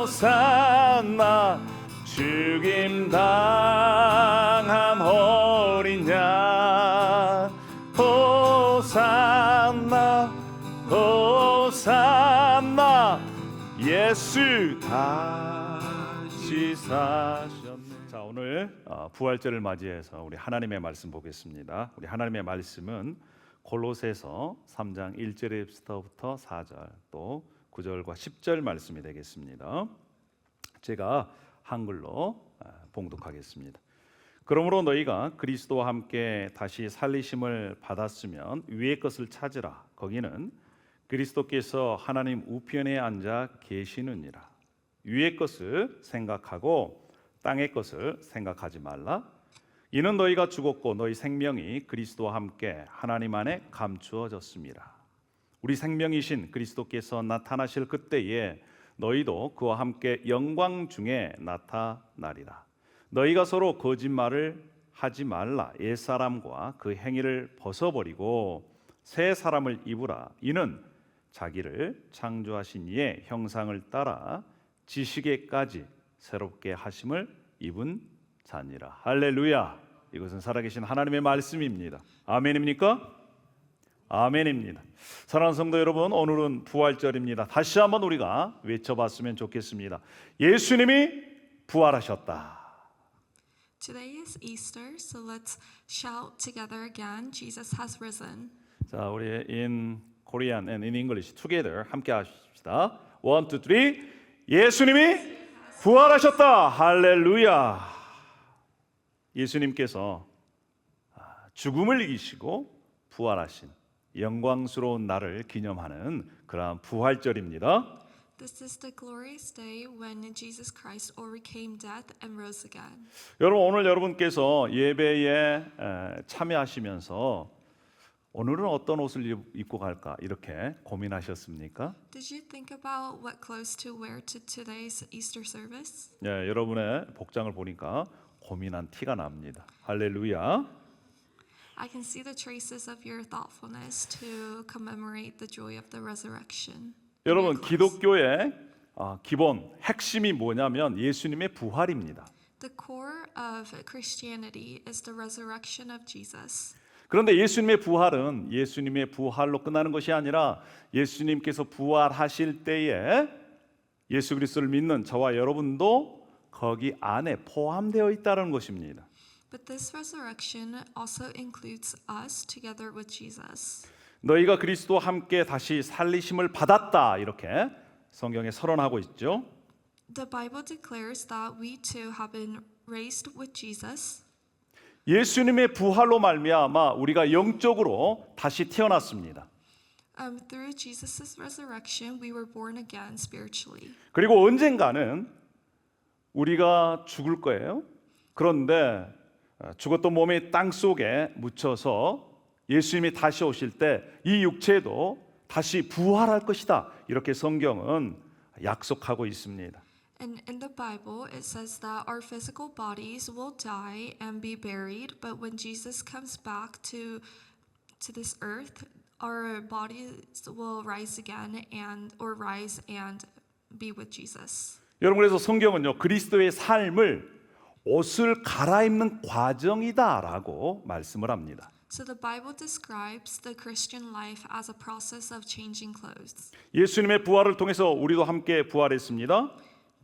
호산나 죽임 당한 어린 양 호산나 호산나 예수 다시 사셨네. 자, 오늘 부활절을 맞이해서 우리 하나님의 말씀 보겠습니다. 우리 하나님의 말씀은 골로새서 3장 1절부터 4절 또 9절과 10절 말씀이 되겠습니다. 제가 한글로 봉독하겠습니다. 그러므로 너희가 그리스도와 함께 다시 살리심을 받았으면 위의 것을 찾으라. 거기는 그리스도께서 하나님 우편에 앉아 계시느니라. 위의 것을 생각하고 땅의 것을 생각하지 말라. 이는 너희가 죽었고 너희 생명이 그리스도와 함께 하나님 안에 감추어졌습니다. 우리 생명이신 그리스도께서 나타나실 그때에 너희도 그와 함께 영광 중에 나타나리라. 너희가 서로 거짓말을 하지 말라. 옛사람과 그 행위를 벗어버리고 새 사람을 입으라. 이는 자기를 창조하신 이의 형상을 따라 지식에까지 새롭게 하심을 입은 자니라. 할렐루야. 이것은 살아계신 하나님의 말씀입니다. 아멘입니까? 아멘입니다. 사랑하는 성도 여러분, 오늘은 부활절입니다. 다시 한번 우리가 외쳐봤으면 좋겠습니다. 예수님이 부활하셨다. Today is Easter, so let's shout together again, Jesus has risen. 자, 우리 in Korean and in English together 함께 하십시다. 1, 2, 3. 예수님이 부활하셨다. 할렐루야. 예수님께서 죽음을 이기시고 부활하신 영광스러운 날을 기념하는 그러한 부활절입니다. This is the glorious day when Jesus Christ overcame death and rose again. 여러분, 오늘 여러분께서 예배에 참여하시면서 오늘은 어떤 옷을 입고 갈까 이렇게 고민하셨습니까? Did you think about what clothes to wear to today's Easter service? 예, 여러분의 복장을 보니까 고민한 티가 납니다. 할렐루야. I can see the traces of your thoughtfulness to commemorate the joy of the resurrection. 여러분, 기독교의 기본 핵심이 뭐냐면 예수님의 부활입니다. The core of Christianity is the resurrection of Jesus. 그런데 예수님의 부활은 예수님의 부활로 끝나는 것이 아니라 예수님께서 부활하실 때에 예수 그리스도를 믿는 저와 여러분도 거기 안에 포함되어 있다는 것입니다. But this resurrection also includes us together with Jesus. 너희가 그리스도와 함께 다시 살리심을 받았다 이렇게 성경에 선언하고 있죠. The Bible declares that we too have been raised with Jesus. 예수님의 부활로 말미암아 우리가 영적으로 다시 태어났습니다. Through Jesus' resurrection, we were born again spiritually. 그리고 언젠가는 우리가 죽을 거예요. 그런데 죽었던 몸이 땅 속에 묻혀서 예수님이 다시 오실 때 이 육체도 다시 부활할 것이다. 이렇게 성경은 약속하고 있습니다. And in the Bible, it says that our physical bodies will die and be buried, but when Jesus comes back to this earth, our bodies will rise again or rise and be with Jesus. 여러분, 그래서 성경은요 그리스도의 삶을 옷을 갈아입는 과정이다라고 말씀을 합니다. So the Bible describes the Christian life as a process of changing clothes. 예수님의 부활을 통해서 우리도 함께 부활했습니다.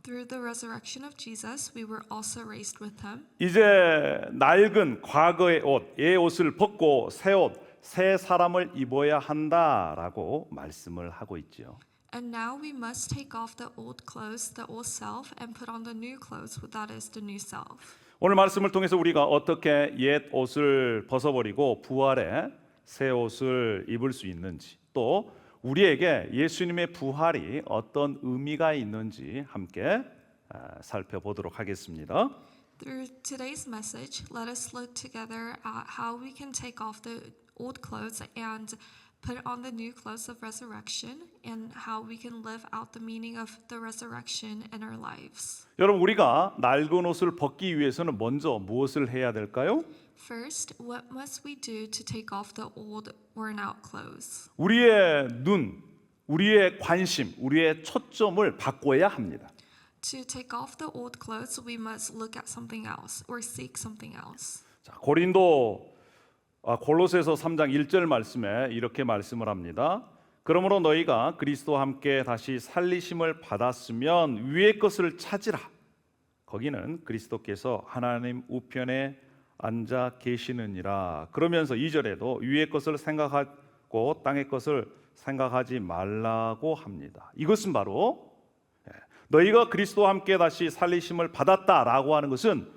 Through the resurrection of Jesus, we were also raised with him. 이제 낡은 과거의 옷, 옛 옷을 벗고 새 옷, 새 사람을 입어야 한다라고 말씀을 하고 있지요. And now we must take off the old clothes, the old self, and put on the new clothes, that is the new self. 오늘 말씀을 통해서 우리가 어떻게 옛 옷을 벗어버리고 부활의 새 옷을 입을 수 있는지, 또 우리에게 예수님의 부활이 어떤 의미가 있는지 함께 살펴보도록 하겠습니다. Through today's message, let us look together at how we can take off the old clothes and put on the new clothes of resurrection, and how we can live out the meaning of the resurrection in our lives. 여러분, 우리가 낡은 옷을 벗기 위해서는 먼저 무엇을 해야 될까요? First, what must we do to take off the old, worn-out clothes? 우리의 눈, 우리의 관심, 우리의 초점을 바꿔야 합니다. To take off the old clothes, we must look at something else or seek something else. 자, 골로새서 3장 1절 말씀에 이렇게 말씀을 합니다. 그러므로 너희가 그리스도와 함께 다시 살리심을 받았으면 위의 것을 찾으라. 거기는 그리스도께서 하나님 우편에 앉아 계시느니라. 그러면서 2절에도 위의 것을 생각하고 땅의 것을 생각하지 말라고 합니다. 이것은 바로 너희가 그리스도와 함께 다시 살리심을 받았다라고 하는 것은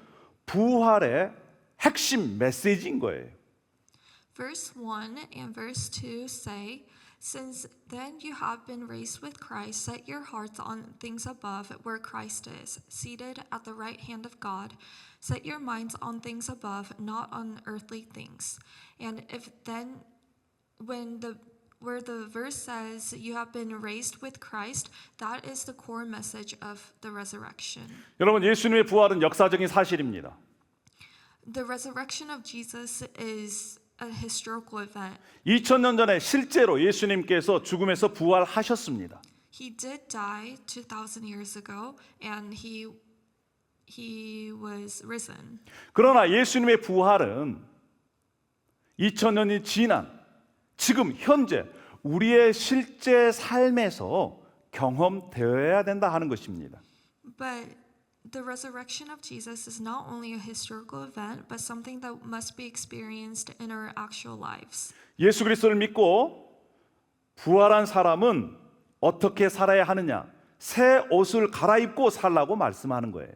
부활의 핵심 메시지인 거예요. Verse 1 and verse 2 say, Since then you have been raised with Christ, set your hearts on things above, where Christ is, seated at the right hand of God. Set your minds on things above, not on earthly things. And if then, where the verse says you have been raised with Christ, that is the core message of the resurrection. 여러분, 예수님의 부활은 역사적인 사실입니다. The resurrection of Jesus is a historical event. 2000년 전에 실제로 예수님께서 죽음에서 부활하셨습니다. He did die 2,000 years ago, and he was risen. 그러나 예수님의 부활은 2000년이 지난 지금 현재 우리의 실제 삶에서 경험되어야 된다 하는 것입니다. But the resurrection of Jesus is not only a historical event, but something that must be experienced in our actual lives. 예수 그리스도를 믿고 부활한 사람은 어떻게 살아야 하느냐? 새 옷을 갈아입고 살라고 말씀하는 거예요.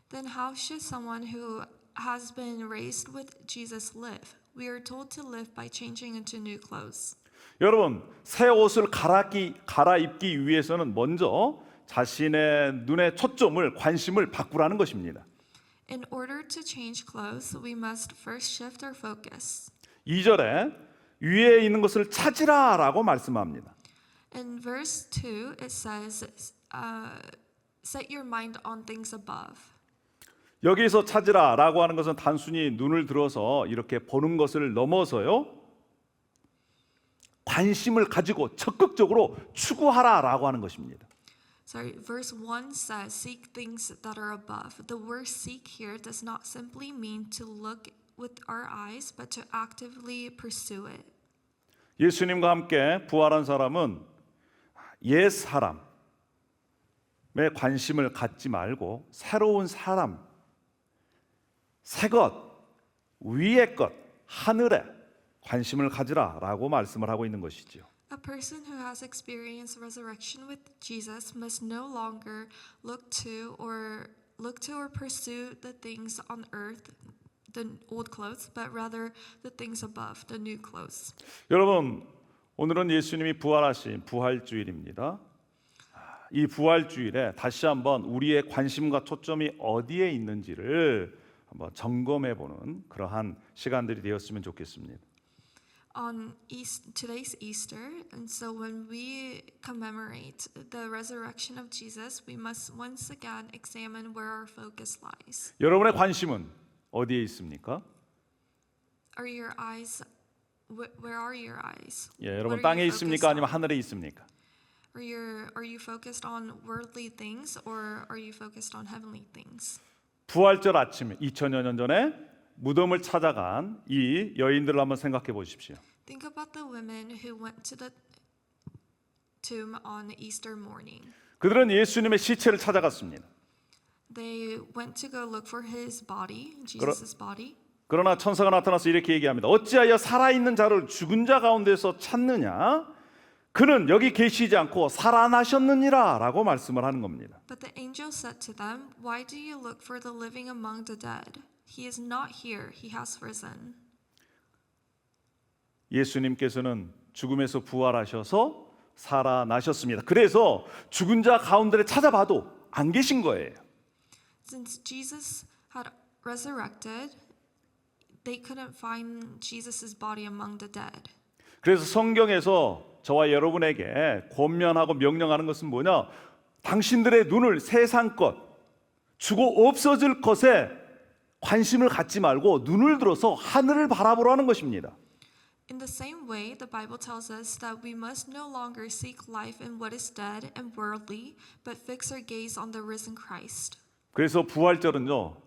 Then how should someone who has been raised with Jesus live? We are told to live by changing into new clothes. 여러분, 새 옷을 갈아입기 위해서는 먼저 자신의 눈의 초점을 관심을 바꾸라는 것입니다. In order to change clothes, we must first shift our focus. 2절에 위에 있는 것을 찾으라라고 말씀합니다. In verse 2, it says, set your mind on things above. 여기서 찾으라라고 하는 것은 단순히 눈을 들어서 이렇게 보는 것을 넘어서요, 관심을 가지고 적극적으로 추구하라라고 하는 것입니다. Sorry, verse 1 says, seek things that are above. The word seek here does not simply mean to look with our eyes, but to actively pursue it. 예수님과 함께 부활한 사람은 옛 사람에 관심을 갖지 말고 새로운 사람, 새 것, 위의 것, 하늘에 관심을 가지라라고 말씀을 하고 있는 것이지요. A person who has experienced resurrection with Jesus must no longer look to or pursue the things on earth, the old clothes, but rather the things above, the new clothes. 여러분, 오늘은 예수님이 부활하신 부활주일입니다. 이 부활주일에 다시 한번 우리의 관심과 초점이 어디에 있는지를 한번 점검해보는 그러한 시간들이 되었으면 좋겠습니다. Today's Easter, and so when we commemorate the resurrection of Jesus, we must once again examine where our focus lies. 여러분의 관심은 어디에 있습니까? Are your eyes, where are your eyes? 예, 여러분 What are 땅에 you 있습니까? focused 아니면 on? 하늘에 있습니까? Are you focused on worldly things or are you focused on heavenly things? 부활절 아침에 2000여 년 전에 무덤을 찾아간 이 여인들을 한번 생각해 보십시오. Think about the women who went to the tomb on Easter morning. 그들은 예수님의 시체를 찾아갔습니다. They went to go look for his body, Jesus' body. 그러나 천사가 나타나서 이렇게 얘기합니다. 어찌하여 살아있는 자를 죽은 자 가운데서 찾느냐? 그는 여기 계시지 않고 살아나셨느니라 라고 말씀을 하는 겁니다. But the angel said to them, Why do you look for the living among the dead? He is not here, he has risen. 예수님께서는 죽음에서 부활하셔서 살아나셨습니다. 그래서 죽은 자 가운데를 찾아봐도 안 계신 거예요. Since Jesus had resurrected, they couldn't find Jesus' body among the dead. 그래서 성경에서 저와 여러분에게 권면하고 명령하는 것은 뭐냐? 당신들의 눈을 세상 것, 죽어 없어질 것에 관심을 갖지 말고 눈을 들어서 하늘을 바라보라는 것입니다. In the same way, the Bible tells us that we must no longer seek life in what is dead and worldly, but fix our gaze on the risen Christ. 그래서 부활절은요,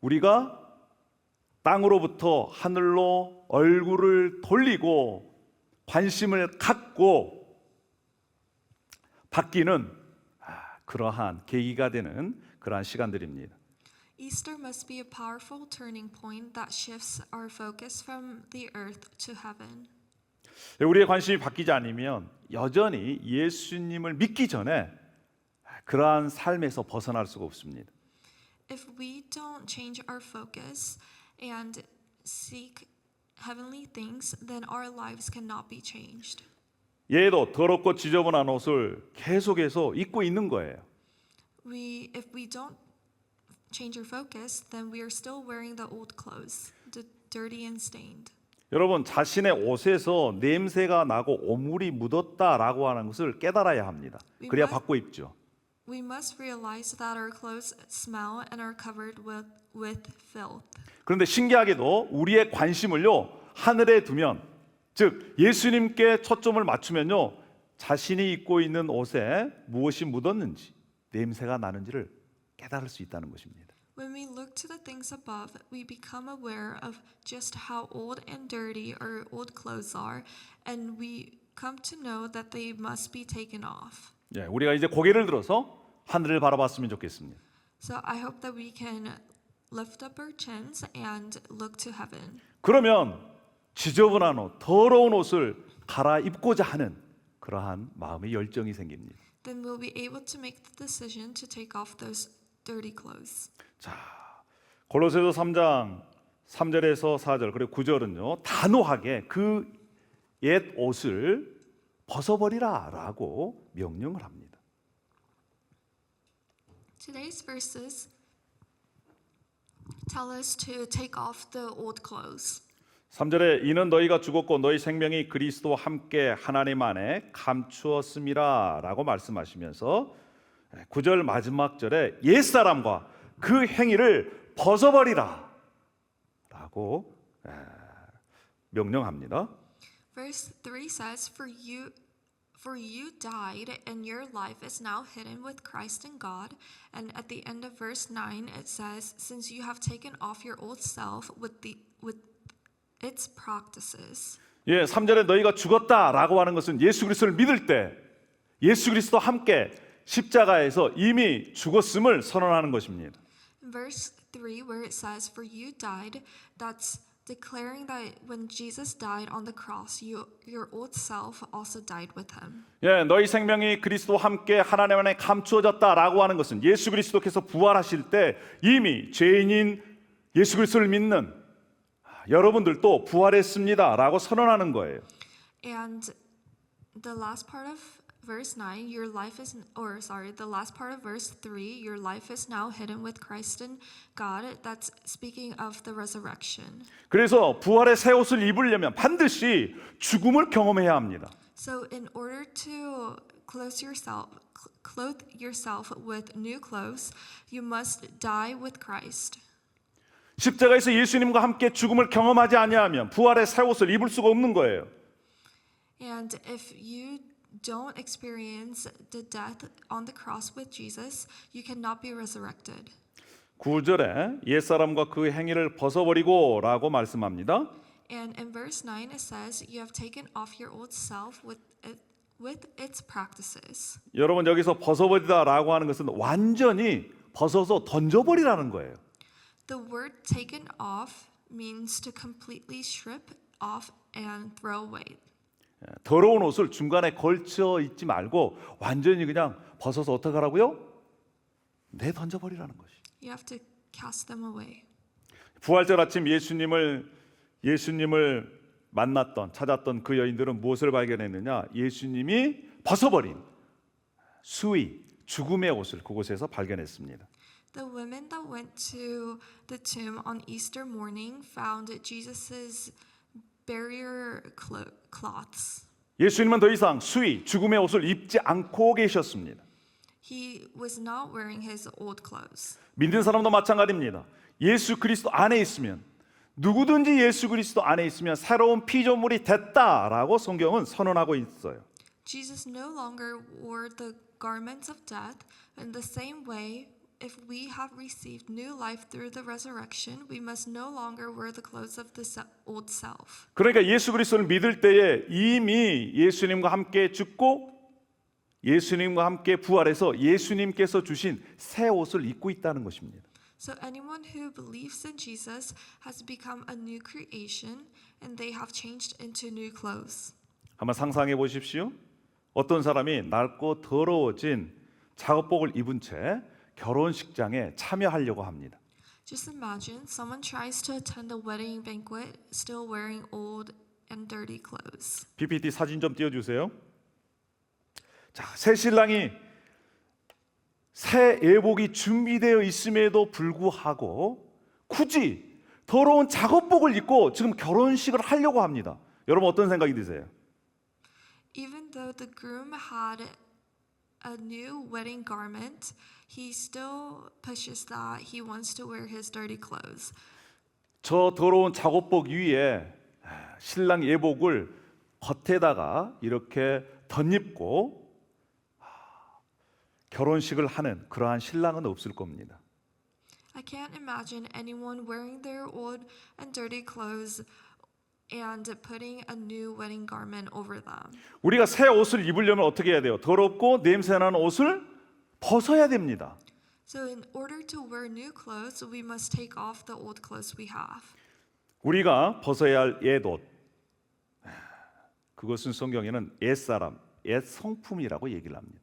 우리가 땅으로부터 하늘로 얼굴을 돌리고 관심을 갖고 바뀌는 그러한 계기가 되는 그러한 시간들입니다. Easter must be a powerful turning point that shifts our focus from the earth to heaven. 우리의 관심이 바뀌지 않으면 여전히 예수님을 믿기 전에 그러한 삶에서 벗어날 수가 없습니다. If we don't change our focus and seek heavenly things, then our lives cannot be changed. 얘도 더럽고 지저분한 옷을 계속해서 입고 있는 거예요. If we don't change our focus, then we are still wearing the old clothes, dirty and stained. 여러분, 자신의 옷에서 냄새가 나고 오물이 묻었다라고 하는 것을 깨달아야 합니다. 그래야 바꿔 입죠. We must realize that our clothes smell and are covered with filth. 그런데 신기하게도 우리의 관심을요, 하늘에 두면, 즉 예수님께 초점을 맞추면요, 자신이 입고 있는 옷에 무엇이 묻었는지, 냄새가 나는지를 깨달을 수 있다는 것입니다. When we look to the things above, we become aware of just how old and dirty our old clothes are, and we come to know that they must be taken off. 예, 우리가 이제 고개를 들어서 하늘을 바라봤으면 좋겠습니다. So I hope that we can lift up our chins and look to heaven. 그러면 지저분한 옷, 더러운 옷을 갈아입고자 하는 그러한 마음의 열정이 생깁니다. Then we'll be able to make the decision to take off those dirty clothes. 자, 골로새서 3장 3절에서 4절 그리고 9절은요, 단호하게 그 옛 옷을 벗어버리라라고 명령을 합니다. Today's verses tell us to take off the old clothes. 3절에 이는 너희가 죽었고 너희 생명이 그리스도와 함께 하나님 안에 감추었음이라라고 말씀하시면서 9절 마지막 절에 옛사람과 그 행위를 벗어버리라 라고 명령합니다. Verse 3 says, For you died, and your life is now hidden with Christ in God. And at the end of verse 9, it says, Since you have taken off your old self with its practices. 예, 3절에 너희가 죽었다라고 하는 것은 예수 그리스도를 믿을 때 예수 그리스도와 함께 십자가에서 이미 죽었음을 선언하는 것입니다. In verse 3, where it says, For you died, that's declaring that when Jesus died on the cross, your old self also died with him. 예, 너희 생명이 그리스도와 함께 하나님 안에 감추어졌다라고 하는 것은 예수 그리스도께서 부활하실 때 이미 죄인인 예수 그리스도를 믿는 여러분들도 부활했습니다라고 선언하는 거예요. And the last part of verse 9, the last part of verse 3, your life is now hidden with Christ in God. That's speaking of the resurrection. 그래서 부활의 새 옷을 입으려면 반드시 죽음을 경험해야 합니다. So in order to clothe yourself with new clothes, you must die with Christ. 십자가에서 예수님과 함께 죽음을 경험하지 아니하면 부활의 새 옷을 입을 수가 없는 거예요. And if you don't experience the death on the cross with Jesus, you cannot be resurrected. 9절에 옛사람과 그 행위를 벗어버리고라고 말씀합니다. And in verse 9 it says, You have taken off your old self with its practices. 여러분, 여기서 벗어버리다라고 하는 것은 완전히 벗어서 던져버리라는 거예요. The word taken off means to completely strip off and throw away. 더러운 옷을 중간에 걸쳐 입지 말고 완전히 그냥 벗어서 어떻게 하라고요? 내던져버리라는 것이. You have to cast them away. 부활절 아침 예수님을 찾았던 그 여인들은 무엇을 발견했느냐? 예수님이 벗어버린 수의, 죽음의 옷을 그곳에서 발견했습니다. The women that went to the tomb on Easter morning found Jesus's burial cloths. 예수님은 더 이상 수의, 죽음의 옷을 입지 않고 계셨습니다. He was not wearing his old clothes. 믿는 사람도 마찬가지입니다. 예수 그리스도 안에 있으면 누구든지 예수 그리스도 안에 있으면 새로운 피조물이 됐다라고 성경은 선언하고 있어요. Jesus no longer wore the garments of death. In the same way, if we have received new life through the resurrection, we must no longer wear the clothes of the old self. 그러니까 예수 그리스도를 믿을 때에 이미 예수님과 함께 죽고 예수님과 함께 부활해서 예수님께서 주신 새 옷을 입고 있다는 것입니다. So anyone who believes in Jesus has become a new creation and they have changed into new clothes. 한번 상상해 보십시오. 어떤 사람이 낡고 더러워진 작업복을 입은 채 결혼식장에 참여하려고 합니다. Just imagine someone tries to attend a wedding banquet still wearing old and dirty clothes. PPT 사진 좀 띄워주세요. 자, 새 신랑이 새 예복이 준비되어 있음에도 불구하고 굳이 더러운 작업복을 입고 지금 결혼식을 하려고 합니다. 여러분 어떤 생각이 드세요? Even though the groom had a new wedding garment, he still pushes that he wants to wear his dirty clothes. 저 더러운 작업복 위에 신랑 예복을 겉에다가 이렇게 덧입고 결혼식을 하는 그러한 신랑은 없을 겁니다. I can't imagine anyone wearing their old and dirty clothes and putting a new wedding garment over them. 우리가 새 옷을 입으려면 어떻게 해야 돼요? 더럽고 냄새나는 옷을 벗어야 됩니다. So in order to wear new clothes, we must take off the old clothes we have. 우리가 벗어야 할 옛옷, 그것은 성경에는 옛사람, 옛 성품이라고 얘기를 합니다.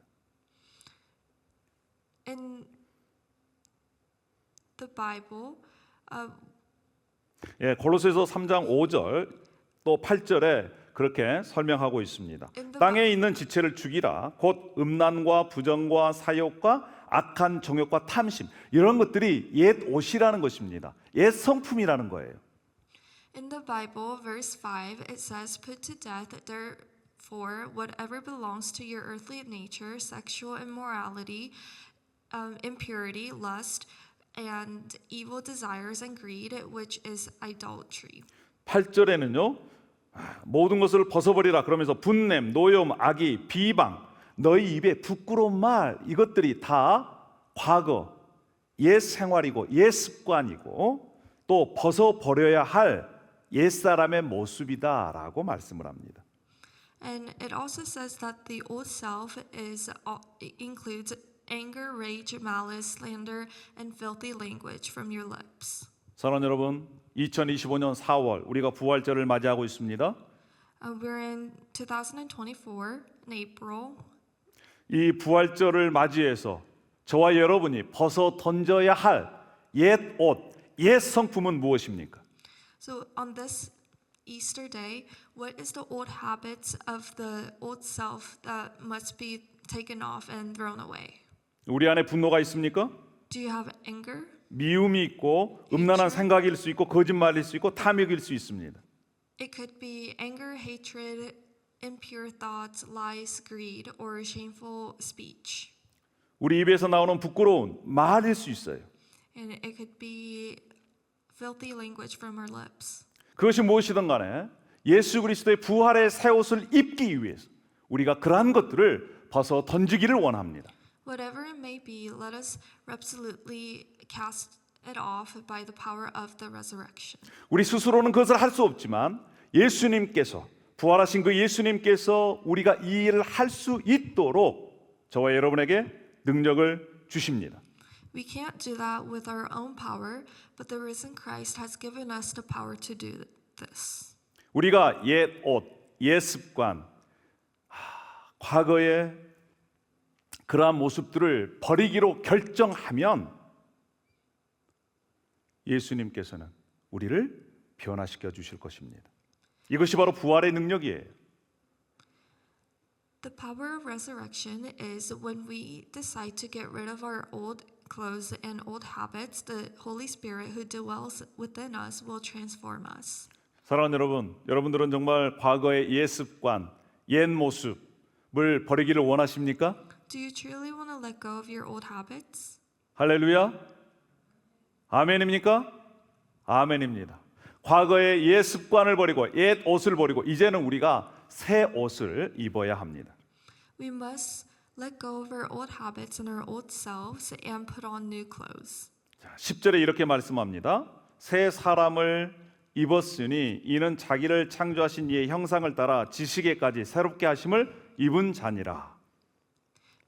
In the Bible, 예, 골로새서 3장 5절 또 8절에 그렇게 설명하고 있습니다. 땅에 있는 지체를 죽이라. 곧 음란과 부정과 사욕과 악한 정욕과 탐심, 이런 것들이 옛 옷이라는 것입니다. 옛 성품이라는 거예요. in the Bible, verse 5, it says, "Put to death, therefore, whatever belongs to your earthly nature, sexual immorality, impurity, lust, and evil desires and greed, which is idolatry." 8절에는요. 모든 것을 벗어버리라 그러면서 분냄, 노염, 악의, 비방, 너희 입에 부끄러운 말, 이것들이 다 과거 옛 생활이고 옛 습관이고 또 벗어버려야 할 옛사람의 모습이다라고 말씀을 합니다. And it also says that the old self includes anger, rage, malice, slander, and filthy language from your lips. 사랑하는 여러분, 2025년 4월 우리가 부활절을 맞이하고 있습니다. We're in 2024 in April. 이 부활절을 맞이해서 저와 여러분이 벗어 던져야 할 옛 옷, 옛 성품은 무엇입니까? So on this Easter day, what is the old habits of the old self that must be taken off and thrown away? 우리 안에 분노가 있습니까? Do you have anger? 미움이 있고 음란한 생각일 수 있고 거짓말일 수 있고 탐욕일 수 있습니다. It could be anger, hatred, impure thoughts, lies, greed, or shameful speech. 우리 입에서 나오는 부끄러운 말일 수 있어요. And it could be filthy language from our lips. 그것이 무엇이든 간에 예수 그리스도의 부활의 새 옷을 입기 위해서 우리가 그러한 것들을 벗어 던지기를 원합니다. Whatever it may be, let us absolutely cast it off by the power of the resurrection. 우리 스스로는 그것을 할 수 없지만 예수님께서 부활하신 그 예수님께서 우리가 이 일을 할 수 있도록 저와 여러분에게 능력을 주십니다. We can't do that with our own power, but the risen Christ has given us the power to do this. 우리가 옛 옷, 옛 습관, 과거의 그러한 모습들을 버리기로 결정하면 예수님께서는 우리를 변화시켜 주실 것입니다. 이것이 바로 부활의 능력이에요. The power of resurrection is when we decide to get rid of our old clothes and old habits, the Holy Spirit who dwells within us will transform us. 사랑하는 여러분, 여러분들은 정말 과거의 옛 습관, 옛 모습을 버리기를 원하십니까? Do you truly want to let go of your old habits? 할렐루야. 아멘입니까? 아멘입니다. 과거의 옛 습관을 버리고 옛 옷을 버리고 이제는 우리가 새 옷을 입어야 합니다. We must let go of our old habits and our old selves and put on new clothes. 자, 10절에 이렇게 말씀합니다. 새 사람을 입었으니 이는 자기를 창조하신 이의 형상을 따라 지식에까지 새롭게 하심을 입은 자니라.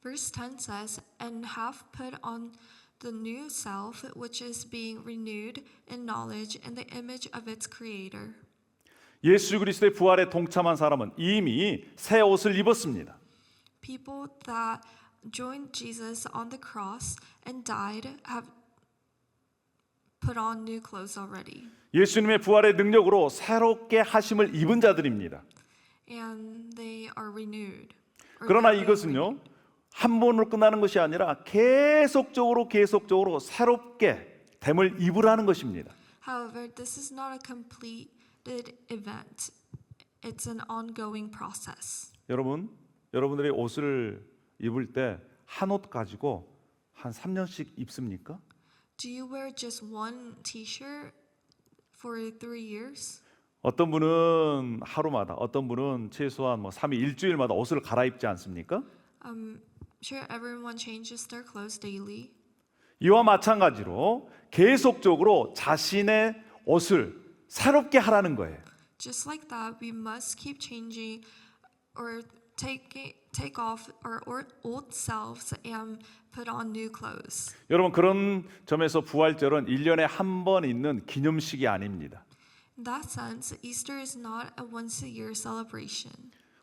Verse 10 says, "And have put on the new self, which is being renewed in knowledge in the image of its creator." 예수 그리스도의 부활에 동참한 사람은 이미 새 옷을 입었습니다. People that joined Jesus on the cross and died have put on new clothes already. 예수님의 부활의 능력으로 새롭게 하심을 입은 자들입니다. And they are renewed. or 그러나 they're being 이것은요, 한 번으로 끝나는 것이 아니라 계속적으로 새롭게 됨을 입으라는 것입니다. However, this is not a completed event. It's an ongoing process. 여러분들이 옷을 입을 때 한 옷 가지고 한 3년씩 입습니까? Do you wear just one T-shirt for 3 years? 어떤 분은 하루마다, 어떤 분은 최소한 3일, 일주일마다 옷을 갈아입지 않습니까? Sure, everyone changes their clothes daily. 이와 마찬가지로 계속적으로 자신의 옷을 새롭게 하라는 거예요. Just like that, we must keep changing or take off our old selves and put on new clothes. 여러분, 그런 점에서 부활절은 1년에 한 번 있는 기념식이 아닙니다. In that sense, Easter is not a once-a-year celebration.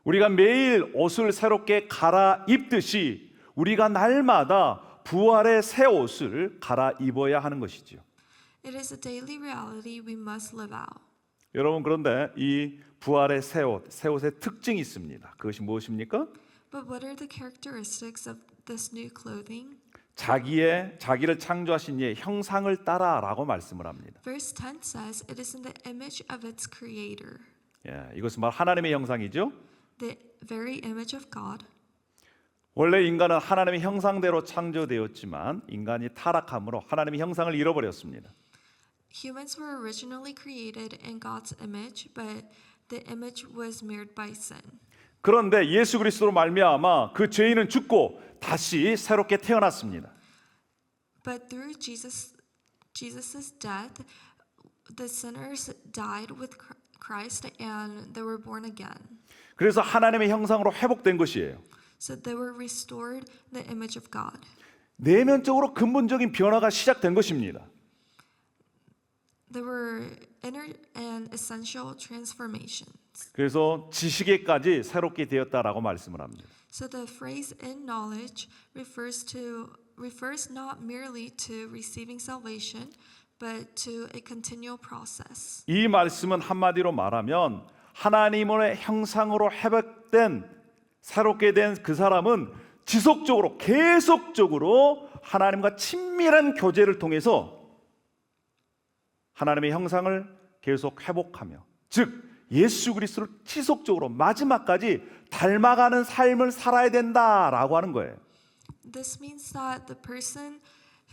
우리가 매일 옷을 새롭게 갈아입듯이 우리가 날마다 부활의 새 옷을 갈아입어야 하는 것이죠. It is a daily reality we must live out. 여러분, 그런데 이 부활의 새 옷의 특징이 있습니다. 그것이 무엇입니까? But what are the characteristics of this new clothing? 자기를 창조하신 이의 형상을 따라라고 말씀을 합니다. Verse 10 says, "It is in the image of its creator." 예, 이것은 말 하나님의 형상이죠. The very image of God. 원래 인간은 하나님의 형상대로 창조되었지만 인간이 타락함으로 하나님의 형상을 잃어버렸습니다. Humans were originally created in God's image, but the image was marred by sin. 그런데 예수 그리스도로 말미암아 그 죄인은 죽고 다시 새롭게 태어났습니다. But through Jesus's death, the sinners died with Christ and they were born again. 그래서 하나님의 형상으로 회복된 것이에요. So they were restored the image of God. 내면적으로 근본적인 변화가 시작된 것입니다. There were inner and essential transformations. 그래서 지식에까지 새롭게 되었다라고 말씀을 합니다. So the phrase "in knowledge" refers not merely to receiving salvation, but to a continual process. 이 말씀은 한마디로 말하면 하나님의 형상으로 회복된 새롭게 된 그 사람은 지속적으로 계속적으로 하나님과 친밀한 교제를 통해서 하나님의 형상을 계속 회복하며, 즉 예수 그리스도를 지속적으로 마지막까지 닮아가는 삶을 살아야 된다라고 하는 거예요. This means that the person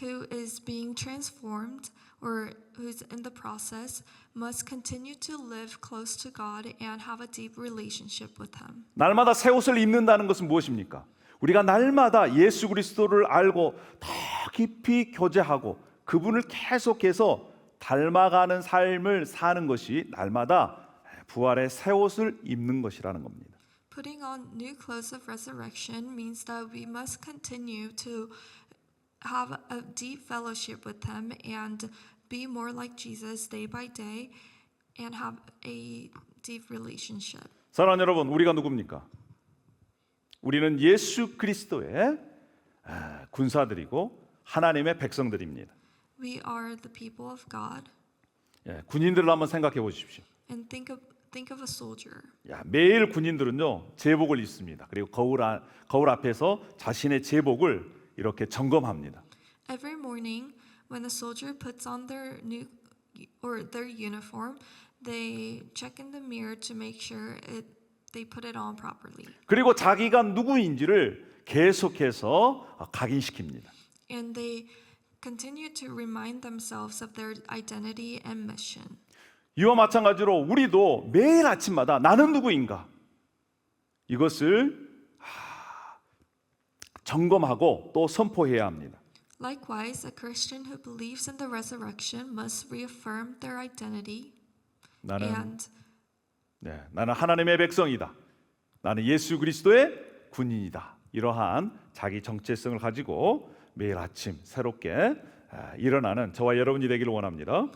who is being transformed or who's in the process must continue to live close to God and have a deep relationship with Him. 날마다 새 옷을 입는다는 것은 무엇입니까? 우리가 날마다 예수 그리스도를 알고 더 깊이 교제하고 그분을 계속해서 닮아가는 삶을 사는 것이 날마다 부활의 새 옷을 입는 것이라는 겁니다. Putting on new clothes of resurrection means that we must continue to have a deep fellowship with Him and be more like Jesus day by day and have a deep relationship. 사랑하는 여러분, 우리가 누굽니까? 우리는 예수 그리스도의 군사들이고 하나님의 백성들입니다. We are the people of God. 군인들을 한번 생각해 보십시오. And think of a soldier. 매일 군인들은요 제복을 입습니다. 그리고 거울 앞에서 자신의 제복을 이렇게 점검합니다. Every morning, when a soldier puts on their uniform, they check in the mirror to make sure they put it on properly. 그리고 자기가 누구인지를 계속해서 각인시킵니다. And they continue to remind themselves of their identity and mission. 이와 마찬가지로 우리도 매일 아침마다 나는 누구인가? 이것을 점검하고 또 선포해야 합니다. Likewise, a Christian who believes in the resurrection must reaffirm their identity 나는 and 나는 하나님의 백성이다. 나는 예수 그리스도의 군인이다. 이러한 자기 정체성을 가지고 매일 아침 새롭게 일어나는 저와 여러분이 되기를 원합니다.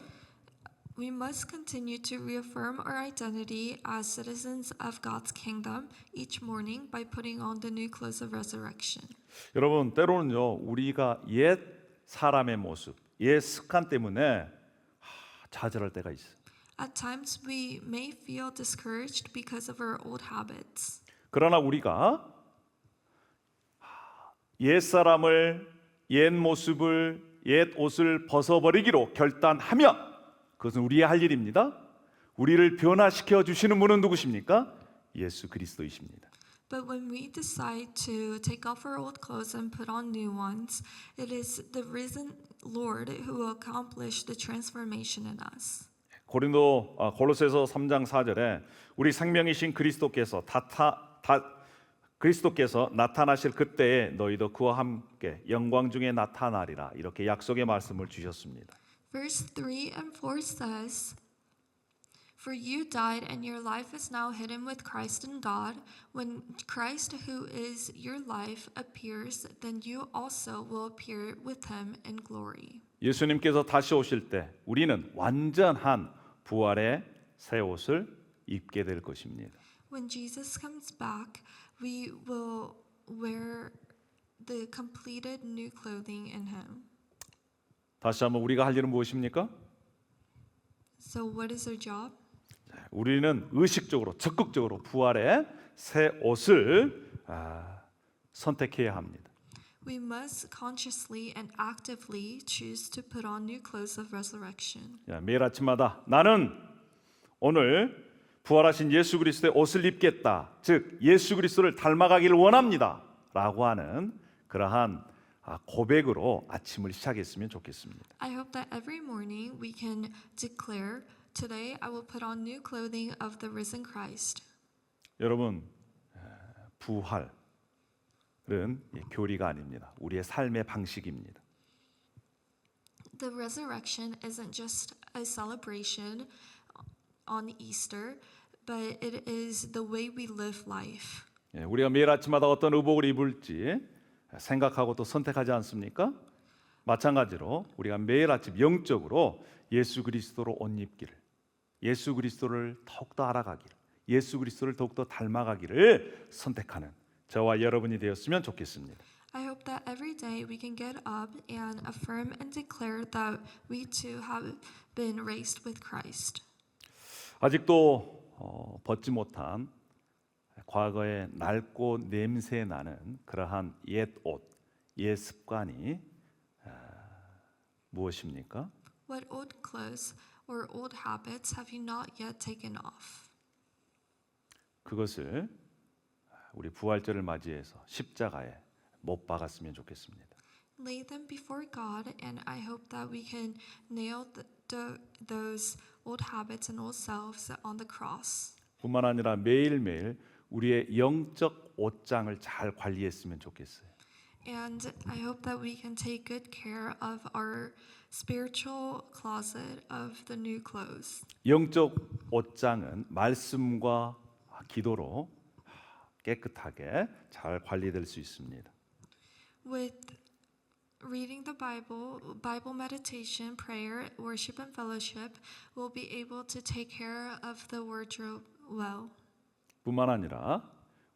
we must continue to reaffirm our identity as citizens of God's kingdom each morning by putting on the new clothes of resurrection. 여러분 때로는요 우리가 옛 사람의 모습, 옛 습관 때문에 좌절할 때가 있어요. At times we may feel discouraged because of our old habits. 그러나 우리가 옛 사람을, 옛 모습을, 옛 옷을 벗어버리기로 결단하면 그것은 우리의 할 일입니다. 우리를 변화시켜 주시는 분은 누구십니까? 예수 그리스도이십니다. But when we decide to take off our old clothes and put on new ones, it is the risen Lord who will accomplish the transformation in us. 골로새서 3장 4절에 우리 생명이신 그리스도께서 나타나실 그때에 너희도 그와 함께 영광 중에 나타나리라 이렇게 약속의 말씀을 주셨습니다. Verse 3 and 4 says, For you died, and your life is now hidden with Christ in God. When Christ, who is your life, appears, then you also will appear with him in glory. 예수님께서 다시 오실 때 우리는 완전한 부활의 새 옷을 입게 될 것입니다. When Jesus comes back, we will wear the completed new clothing in him. 다시 한번 우리가 할 일은 무엇입니까? So what is our job? 우리는 의식적으로 적극적으로 부활의 새 옷을 선택해야 합니다. We must consciously and actively choose to put on new clothes of resurrection. 매일 아침마다 나는 오늘 부활하신 예수 그리스도의 옷을 입겠다. 즉 예수 그리스도를 닮아가기를 원합니다. 라고 하는 그러한 고백으로 아침을 시작했으면 좋겠습니다. I hope that every morning we can declare, Today I will put on new clothing of the risen Christ. 여러분 부활은 교리가 아닙니다. 우리의 삶의 방식입니다. The resurrection isn't just a celebration on Easter, but it is the way we live life. 우리가 매일 아침마다 어떤 의복을 입을지 생각하고 또 선택하지 않습니까? 마찬가지로 우리가 매일 아침 영적으로 예수 그리스도로 옷 입기를, 예수 그리스도를 더욱더 알아가기를, 예수 그리스도를 더욱더 닮아가기를 선택하는 저와 여러분이 되었으면 좋겠습니다. I hope that every day we can get up and affirm and declare that we too have been raised with Christ. 아직도 벗지 못한 과거의 낡고 냄새 나는 그러한 옛 옷, 옛 습관이 무엇입니까? What old clothes or old habits have you not yet taken off? 그것을 우리 부활절을 맞이해서 십자가에 못 박았으면 좋겠습니다. Lay them before God, and I hope that we can nail those old habits and old selves on the cross. 뿐만 아니라 매일매일 우리의 영적 옷장을 잘 관리했으면 좋겠어요. And I hope that we can take good care of our spiritual closet of the new clothes. 영적 옷장은 말씀과 기도로 깨끗하게 잘 관리될 수 있습니다. With reading the Bible, Bible meditation, prayer, worship, and fellowship, we'll be able to take care of the wardrobe well. 뿐만 아니라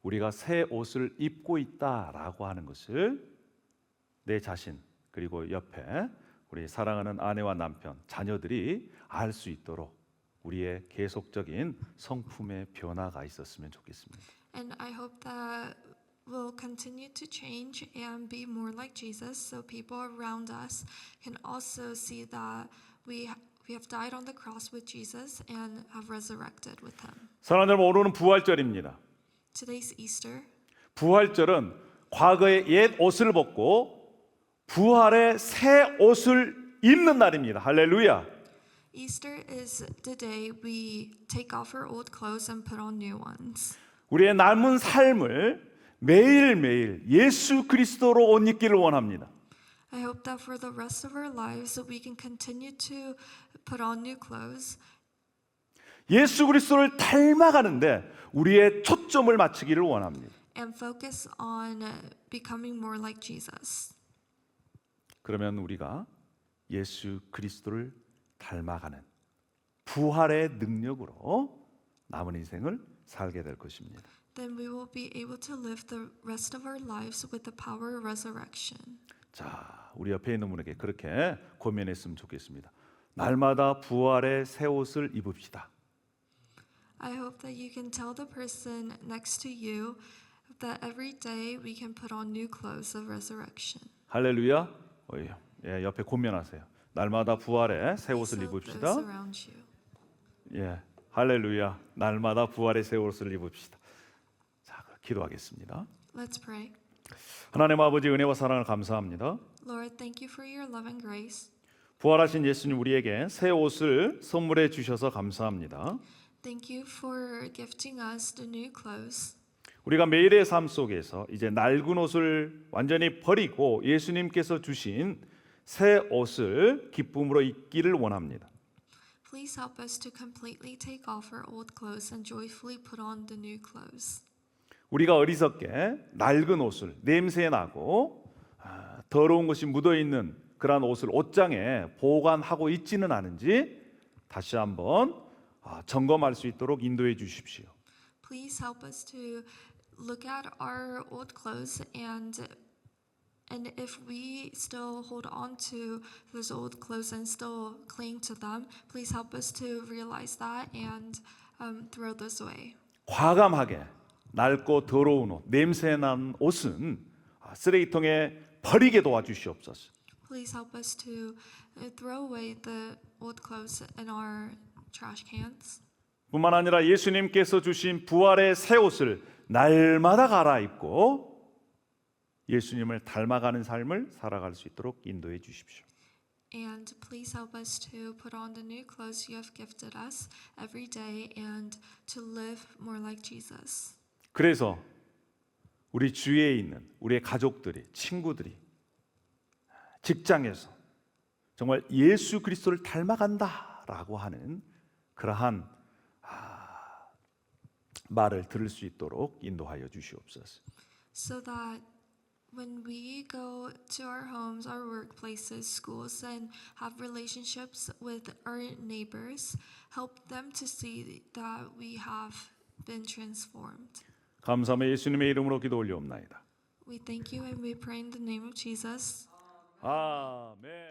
우리가 새 옷을 입고 있다라고 하는 것을 내 자신 그리고 옆에 우리 사랑하는 아내와 남편, 자녀들이 알 수 있도록 우리의 계속적인 성품의 변화가 있었으면 좋겠습니다. And I hope that we'll continue to change and be more like Jesus, so people around us can also see that we have died on the cross with Jesus and have resurrected with him. 사랑하는 여러분, 오늘은 부활절입니다. Today's Easter. 부활절은 과거의 옛 옷을 벗고 부활의 새 옷을 입는 날입니다. 할렐루야. Easter is the day we take off our old clothes and put on new ones. 우리의 남은 삶을 매일매일 예수 그리스도로 옷 입기를 원합니다. I hope that for the rest of our lives that we can continue to put on new clothes 예수 그리스도를 닮아가는데 우리의 초점을 맞추기를 원합니다. and focus on becoming more like Jesus. 그러면 우리가 예수 그리스도를 닮아가는 부활의 능력으로 남은 인생을 살게 될 것입니다. Then we will be able to live the rest of our lives with the power of resurrection. 자, 우리 옆에 있는 분에게 그렇게 고민했으면 좋겠습니다. 날마다 부활의 새 옷을 입읍시다. I hope that you can tell the person next to you that every day we can put on new clothes of resurrection. 할렐루야. 예, 옆에 고민하세요. 날마다 부활의 새 Please 옷을 help 입읍시다. those around you. 예, 할렐루야. 날마다 부활의 새 옷을 입읍시다. 자, 기도하겠습니다. Let's pray. 하나님 아버지 은혜와 사랑을 감사합니다. Lord, thank you for your love and grace. 부활하신 예수님 우리에게 새 옷을 선물해 주셔서 감사합니다. Thank you for gifting us the new clothes. 우리가 매일의 삶 속에서 이제 낡은 옷을 완전히 버리고 예수님께서 주신 새 옷을 기쁨으로 입기를 원합니다. Please help us to completely take off our old clothes and joyfully put on the new clothes. 우리가 어리석게 낡은 옷을 냄새 나고 더러운 것이 묻어 있는 그러한 옷을 옷장에 보관하고 있지는 않은지 다시 한번 점검할 수 있도록 인도해 주십시오. Please help us to look at our old clothes and if we still hold on to those old clothes and still cling to them, please help us to realize that and throw those away. 과감하게 낡고 더러운 옷, 냄새 난 옷은 쓰레기통에 버리게 도와주시옵소서. Please help us to throw away the old clothes in our trash cans. 뿐만 아니라 예수님께서 주신 부활의 새 옷을 날마다 갈아입고 예수님을 닮아가는 삶을 살아갈 수 있도록 인도해 주십시오. And please help us to put on the new clothes you have gifted us every day and to live more like Jesus. 그래서 우리 주위에 있는 우리의 가족들이, 친구들이 직장에서 정말 예수 그리스도를 닮아간다라고 하는 그러한 말을 들을 수 있도록 인도하여 주시옵소서. So that when we go to our homes, our workplaces, schools, and have relationships with our neighbors, help them to see that we have been transformed. 감사하며 예수님의 이름으로 기도 올려옵나이다. We thank you and we pray in the name of Jesus. 아멘.